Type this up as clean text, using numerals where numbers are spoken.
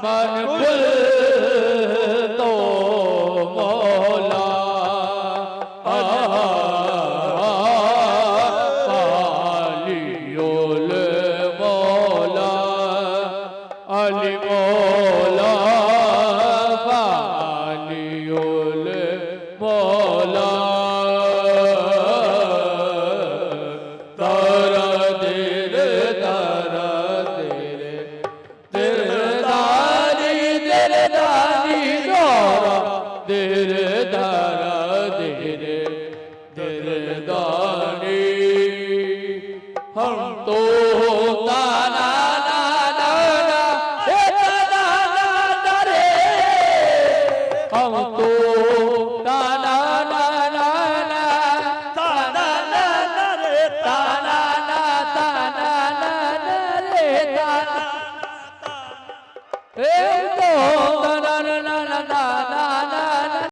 मन कुल तो मौला पालियोल मौला अली मौला पालियोल मौला तारा तेरे दानी हम तो ताना ना ना ना हे ताना ना ना रे हम तो ताना ना ना ना ताना ना ना रे ताना ना ताना ना रे ताना